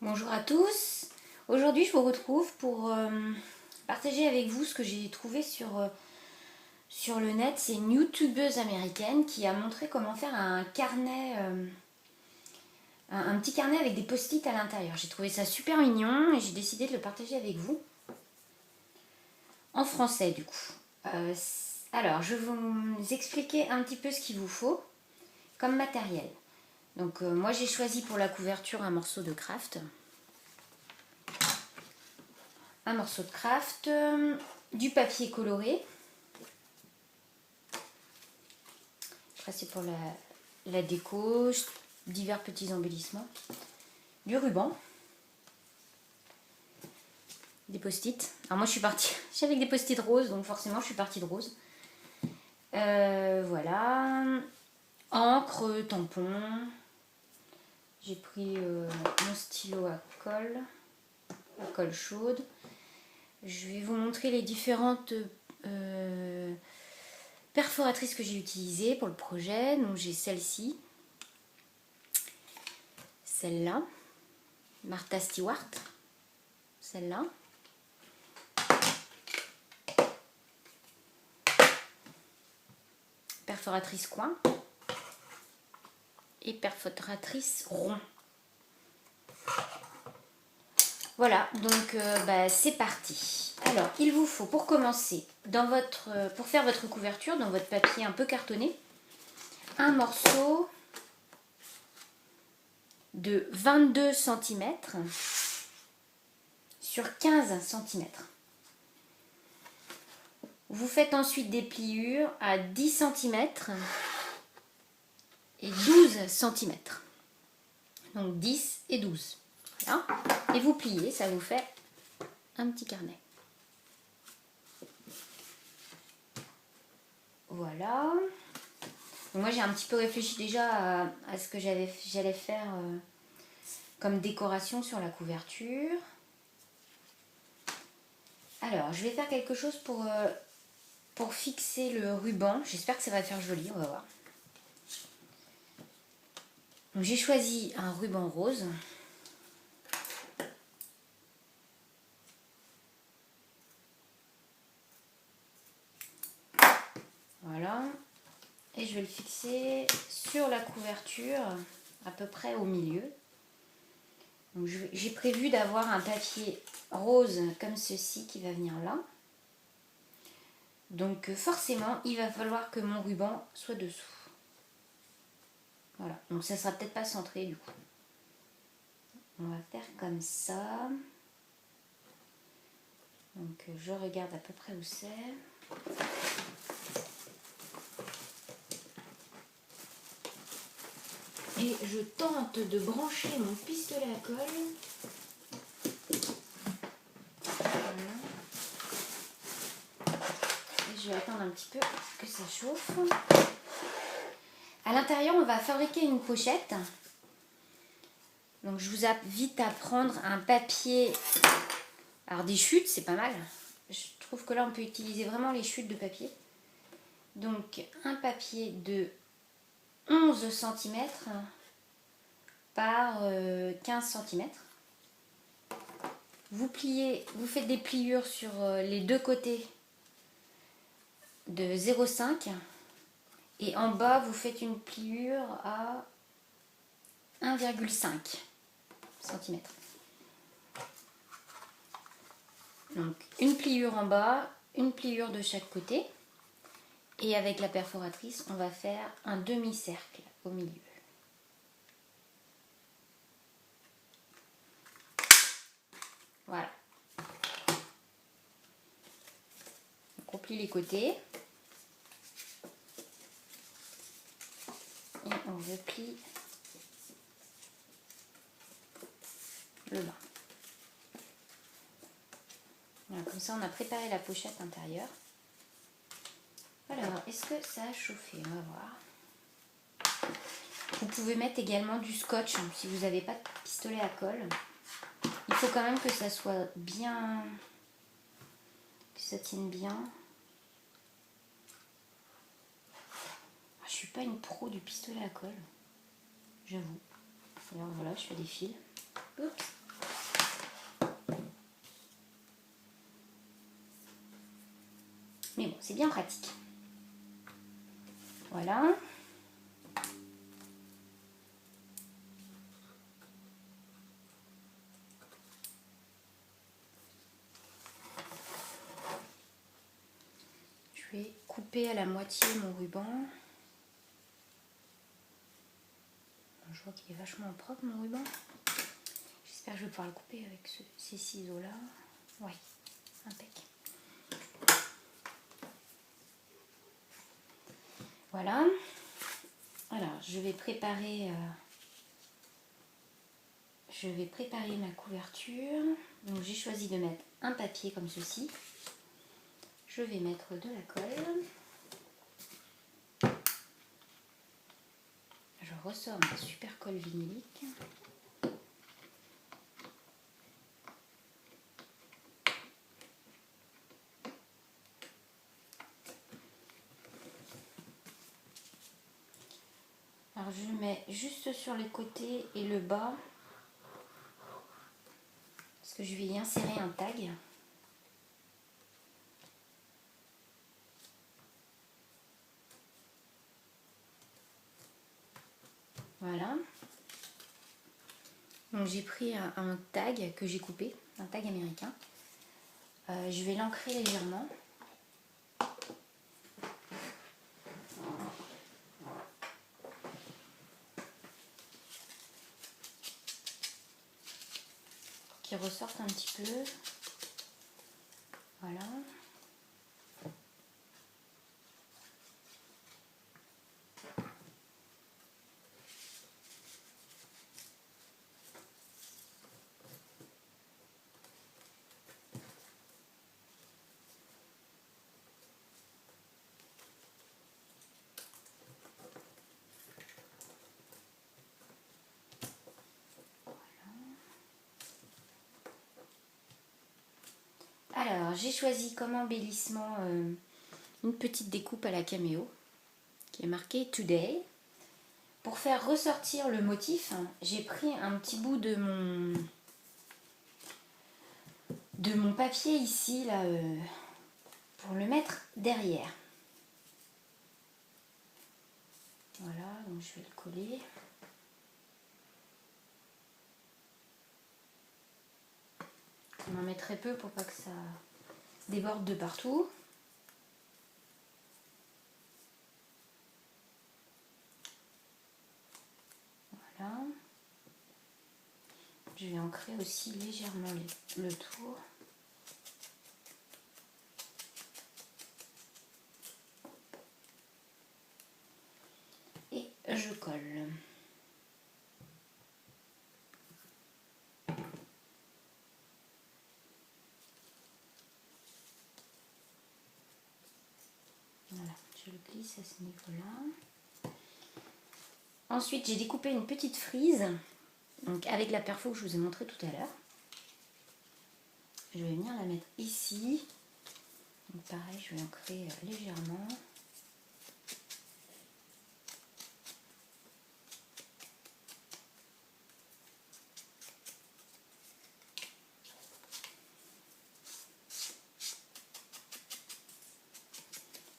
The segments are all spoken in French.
Bonjour à tous. Aujourd'hui je vous retrouve pour partager avec vous ce que j'ai trouvé sur le net. C'est une youtubeuse américaine qui a montré comment faire un carnet, un petit carnet avec des post-it à l'intérieur. J'ai trouvé ça super mignon et j'ai décidé de le partager avec vous. En français du coup. Alors je vais vous expliquer un petit peu ce qu'il vous faut comme matériel. Donc moi j'ai choisi pour la couverture un morceau de craft. Un morceau de craft, du papier coloré. Après c'est pour la déco, divers petits embellissements. Du ruban. Des post-it. Alors moi je suis partie, j'ai avec des post-it roses, donc forcément je suis partie de rose. Voilà. Encre, tampon. J'ai pris mon stylo à colle chaude. Je vais vous montrer les différentes perforatrices que j'ai utilisées pour le projet. Donc j'ai celle-ci, celle-là, Martha Stewart, celle-là, perforatrice coin et perforatrice rond. Voilà, donc c'est parti. Alors, il vous faut pour commencer, pour faire votre couverture, dans votre papier un peu cartonné, un morceau de 22 cm sur 15 cm. Vous faites ensuite des pliures à 10 cm et 12 cm. Donc 10 et 12. Voilà. Et vous pliez, ça vous fait un petit carnet. Voilà. Donc moi j'ai un petit peu réfléchi déjà à ce que j'allais faire comme décoration sur la couverture. Alors je vais faire quelque chose pour fixer le ruban. J'espère que ça va faire joli, on va voir. Donc j'ai choisi un ruban rose. Voilà. Et je vais le fixer sur la couverture, à peu près au milieu. J'ai prévu d'avoir un papier rose comme ceci qui va venir là. Donc forcément, il va falloir que mon ruban soit dessous. Voilà, donc ça sera peut-être pas centré du coup. On va faire comme ça. Donc je regarde à peu près où c'est. Et je tente de brancher mon pistolet à colle. Voilà. Et je vais attendre un petit peu que ça chauffe. À l'intérieur, on va fabriquer une pochette. Donc je vous invite à prendre un papier. Alors des chutes, c'est pas mal. Je trouve que là, on peut utiliser vraiment les chutes de papier. Donc un papier de 11 cm par 15 cm. Vous faites des pliures sur les deux côtés de 0,5 et en bas vous faites une pliure à 1,5 cm. Donc une pliure en bas, une pliure de chaque côté et avec la perforatrice on va faire un demi-cercle au milieu. Voilà. On plie les côtés et on replie le bas. Voilà, comme ça on a préparé la pochette intérieure. Alors, est-ce que ça a chauffé? On va voir. Vous pouvez mettre également du scotch si vous n'avez pas de pistolet à colle. Il faut quand même que ça soit bien, que ça tienne bien. Je suis pas une pro du pistolet à colle, j'avoue. Alors voilà, je fais des fils. Oups. c'est bien pratique. Voilà. Je vais couper à la moitié mon ruban. Je vois qu'il est vachement propre mon ruban. J'espère que je vais pouvoir le couper avec ces ciseaux là. Ouais, impec. Voilà. Alors je vais préparer ma couverture. Donc j'ai choisi de mettre un papier comme ceci. Je vais mettre de la colle. Je ressors ma super colle vinylique. Alors je mets juste sur les côtés et le bas parce que je vais y insérer un tag. Voilà. Donc j'ai pris un tag que j'ai coupé, un tag américain. Je vais l'ancrer légèrement. Pour qu'il ressorte un petit peu. Voilà. Alors, j'ai choisi comme embellissement une petite découpe à la caméo qui est marquée Today. Pour faire ressortir le motif, j'ai pris un petit bout de mon papier ici, là, pour le mettre derrière. Voilà, donc je vais le coller. On en met très peu pour pas que ça déborde de partout. Voilà. Je vais ancrer aussi légèrement le tour. Et je colle. Voilà, je le glisse à ce niveau-là. Ensuite, j'ai découpé une petite frise, donc avec la perfo que je vous ai montré tout à l'heure. Je vais venir la mettre ici. Donc pareil, je vais ancrer légèrement.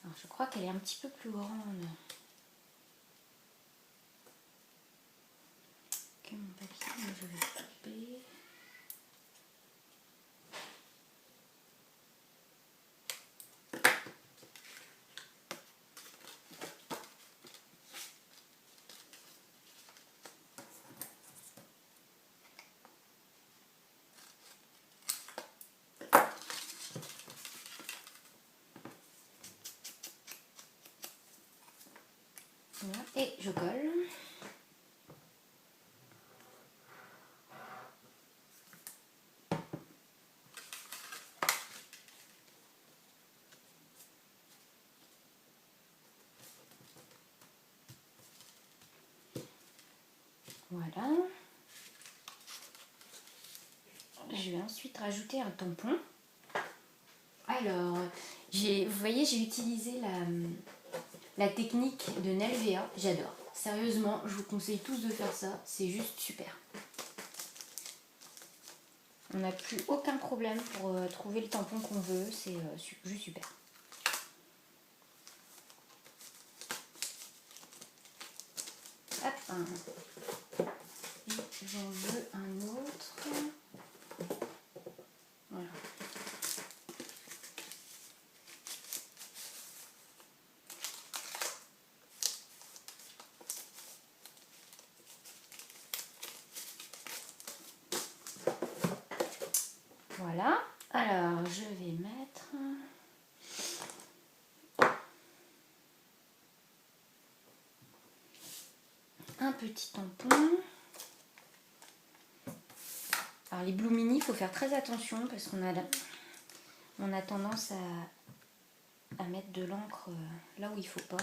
Alors je crois qu'elle est un petit peu plus grande que mon papier, donc je vais couper. Voilà, et je colle. Voilà. Je vais ensuite rajouter un tampon. Alors, vous voyez, j'ai utilisé la technique de Nelvea. J'adore. Sérieusement, je vous conseille tous de faire ça. C'est juste super. On n'a plus aucun problème pour trouver le tampon qu'on veut. C'est juste super. un. Et j'en veux un autre. Voilà. Voilà. Alors, je vais mettre un petit tampon. Alors les Blue Mini, il faut faire très attention parce qu'on a tendance à mettre de l'encre là où il faut pas.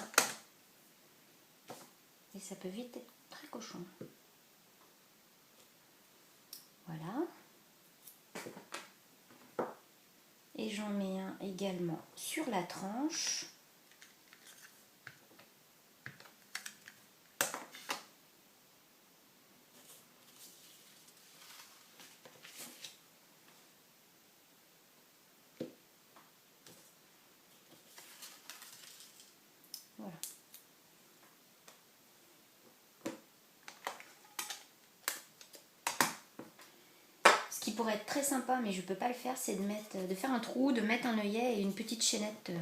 Et ça peut vite être très cochon. Voilà. Et j'en mets un également sur la tranche. Voilà. Ce qui pourrait être très sympa, mais je peux pas le faire, c'est de faire un trou, de mettre un œillet et une petite chaînette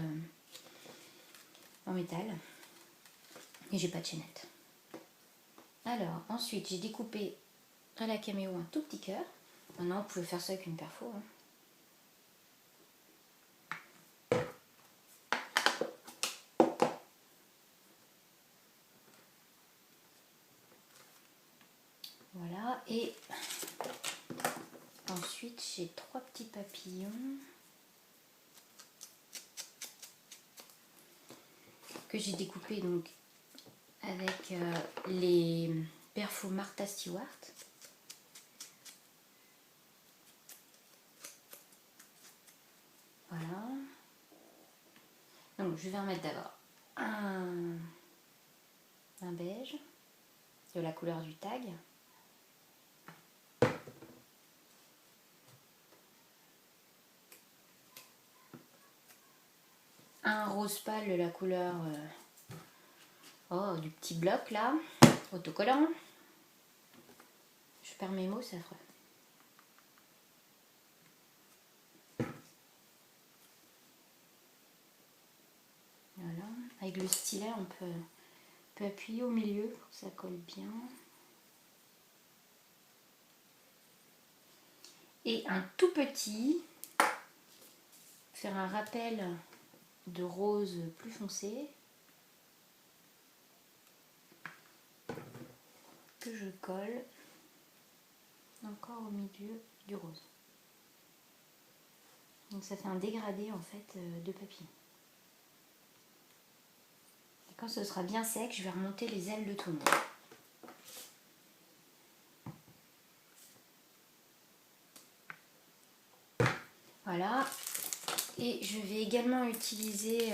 en métal. Et j'ai pas de chaînette. Alors, ensuite, j'ai découpé à la caméo un tout petit cœur. Maintenant, vous pouvez faire ça avec une perfo. Hein. Voilà, et ensuite, j'ai 3 petits papillons. Que j'ai découpé donc avec les perfos Martha Stewart. Voilà. Donc je vais en mettre d'abord un beige de la couleur du tag. Un rose pâle de la couleur du petit bloc là, autocollant. Je perds mes mots, c'est affreux. Voilà, avec le stylet on peut appuyer au milieu pour que ça colle bien. Et un tout petit, faire un rappel de rose plus foncé que je colle encore au milieu du rose. Donc ça fait un dégradé en fait de papillon. Et quand ce sera bien sec, je vais remonter les ailes de tout le monde. Voilà. Et je vais également utiliser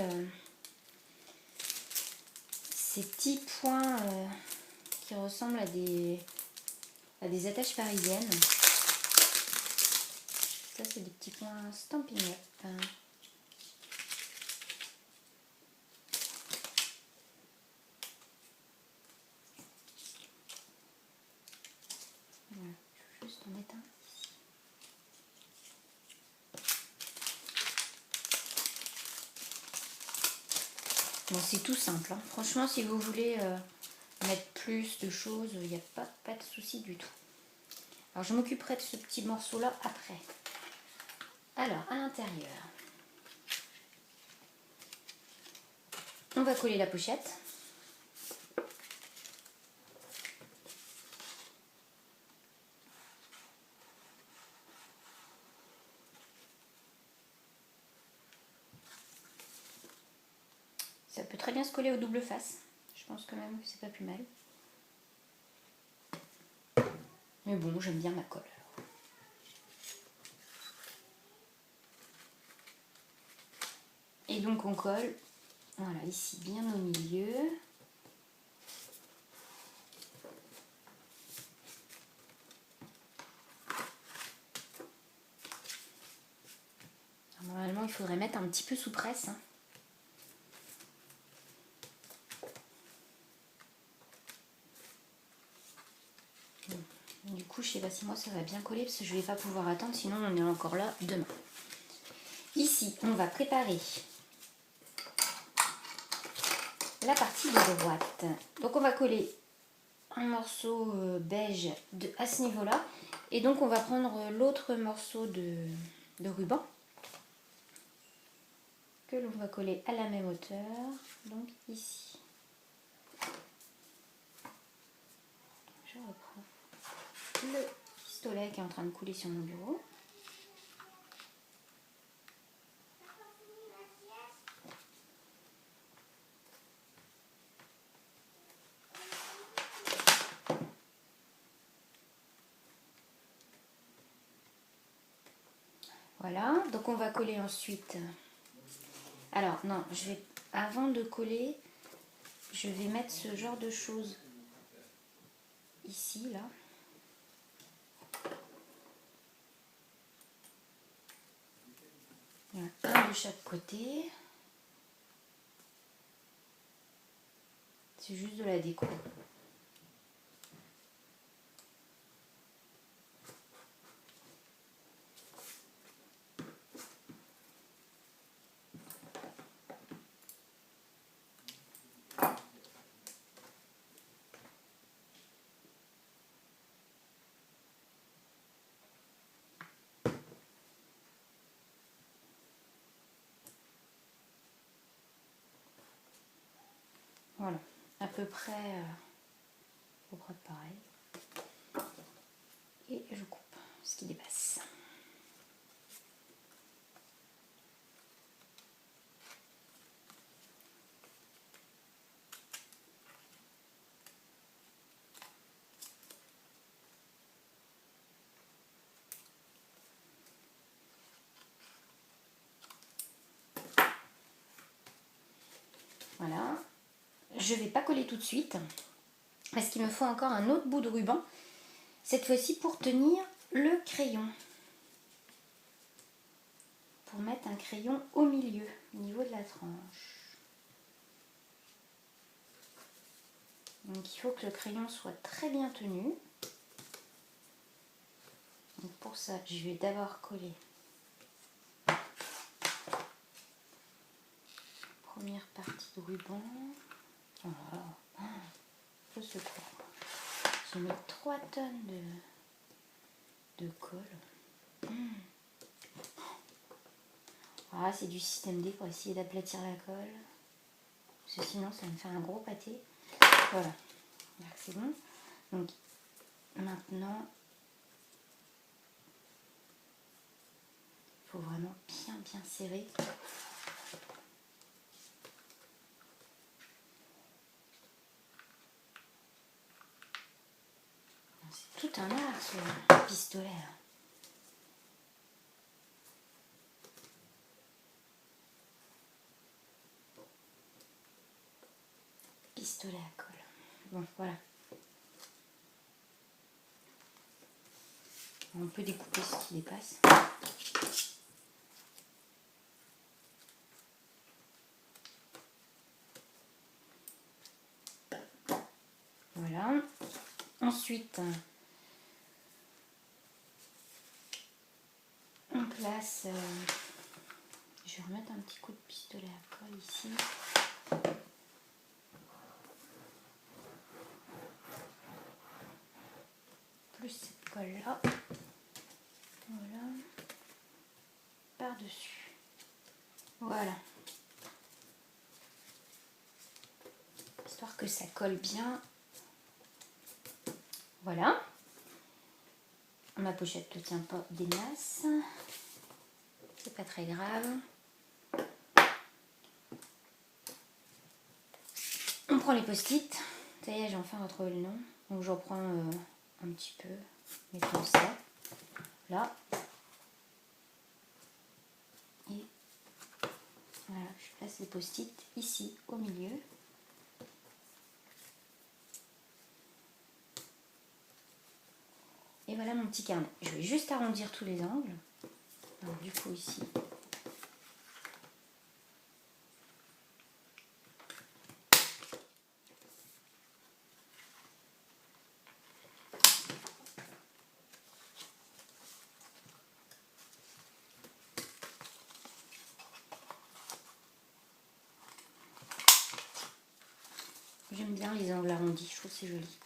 ces petits points qui ressemblent à des attaches parisiennes. Ça, c'est des petits points Stampin' Up. Voilà, je vais juste en mettre un. Bon, c'est tout simple. Hein. Franchement, si vous voulez mettre plus de choses, il n'y a pas de souci du tout. Alors, je m'occuperai de ce petit morceau-là après. Alors, à l'intérieur, on va coller la pochette. Ça peut très bien se coller aux double faces. Je pense quand même que c'est pas plus mal. Mais bon, j'aime bien ma colle. Et donc on colle, voilà, ici bien au milieu. Alors, normalement, il faudrait mettre un petit peu sous presse. Hein. Du coup, je sais pas si moi ça va bien coller parce que je vais pas pouvoir attendre, sinon on est encore là demain. Ici, on va préparer la partie de droite. Donc on va coller un morceau beige à ce niveau-là. Et donc on va prendre l'autre morceau de ruban que l'on va coller à la même hauteur, donc ici. Je reprends le pistolet qui est en train de couler sur mon bureau. Voilà, donc on va coller ensuite. Alors non, avant de coller, je vais mettre ce genre de choses ici, là. Il y en a un de chaque côté. C'est juste de la déco. Voilà, à peu près pareil. Et je coupe ce qui dépasse. Voilà, je ne vais pas coller tout de suite parce qu'il me faut encore un autre bout de ruban, cette fois-ci pour tenir le crayon, pour mettre un crayon au milieu, au niveau de la tranche. Donc il faut que le crayon soit très bien tenu. Donc pour ça, je vais d'abord coller la première partie de ruban. Voilà. Au secours. J'ai mis 3 tonnes de colle. Ah, c'est du système D pour essayer d'aplatir la colle. Parce que sinon, ça va me faire un gros pâté. Voilà. C'est bon. Donc, maintenant, il faut vraiment bien serrer. C'est tout un art, ce pistolet. Pistolet à colle. Bon, voilà. On peut découper ce qui dépasse. Voilà. Ensuite, on place... je vais remettre un petit coup de pistolet à colle ici. Plus cette colle là. Voilà. Par-dessus. Voilà. Histoire que ça colle bien. Voilà. Ma pochette ne tient pas des masses. C'est pas très grave. On prend les post-it. Ça y est, j'ai enfin retrouvé le nom. Donc j'en prends un petit peu. Mettons ça. Là. Et voilà, je place les post-it ici, au milieu. Et voilà mon petit carnet. Je vais juste arrondir tous les angles. Donc du coup ici. bien les angles arrondis, je trouve que c'est joli.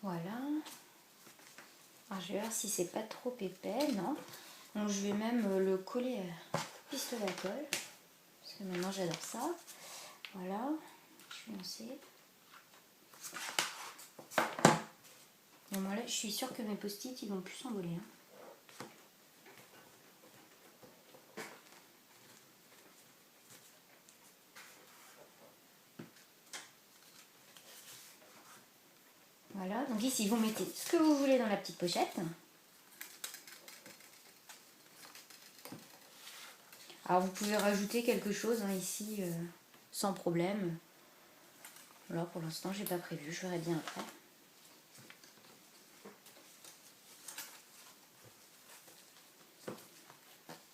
Voilà. Alors, je vais voir si c'est pas trop épais, non. Donc je vais même le coller à pistolet à colle. Parce que maintenant j'adore ça. Voilà. Je vais lancer. Bon, là, je suis sûre que mes post-it ils vont plus s'envoler. Hein. Voilà, donc ici vous mettez ce que vous voulez dans la petite pochette. Alors vous pouvez rajouter quelque chose hein, ici sans problème. Là pour l'instant j'ai pas prévu, je verrai bien après.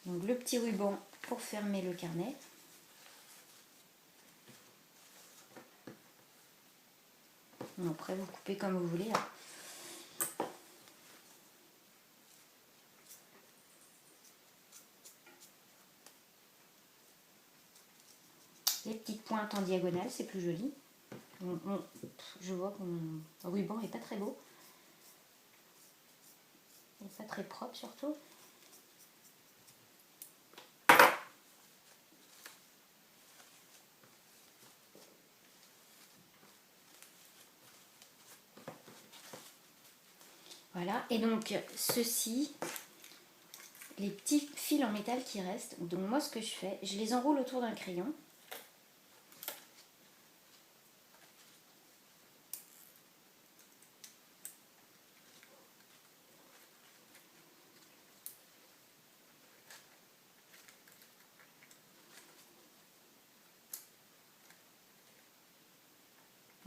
Donc le petit ruban pour fermer le carnet. Bon, après vous coupez comme vous voulez. Hein. Les petites pointes en diagonale, c'est plus joli. Je vois que mon ruban est pas très beau. Il n'est pas très propre surtout. Voilà, et donc ceci, les petits fils en métal qui restent, donc moi ce que je fais, je les enroule autour d'un crayon.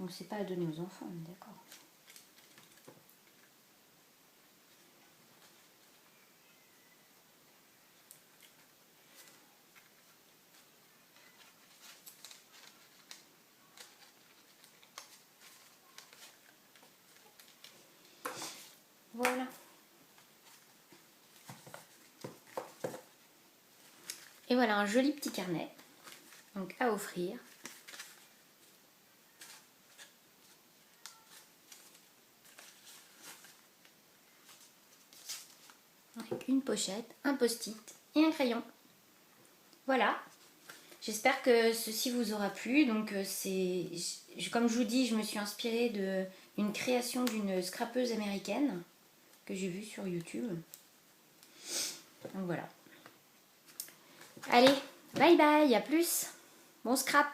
Donc c'est pas à donner aux enfants, d'accord. Voilà. Et voilà un joli petit carnet, donc à offrir. Avec une pochette, un post-it et un crayon. Voilà. J'espère que ceci vous aura plu. Donc comme je vous dis, je me suis inspirée d'une création d'une scrapeuse américaine que j'ai vue sur YouTube. Donc voilà. Allez, bye bye, à plus. Bon scrap.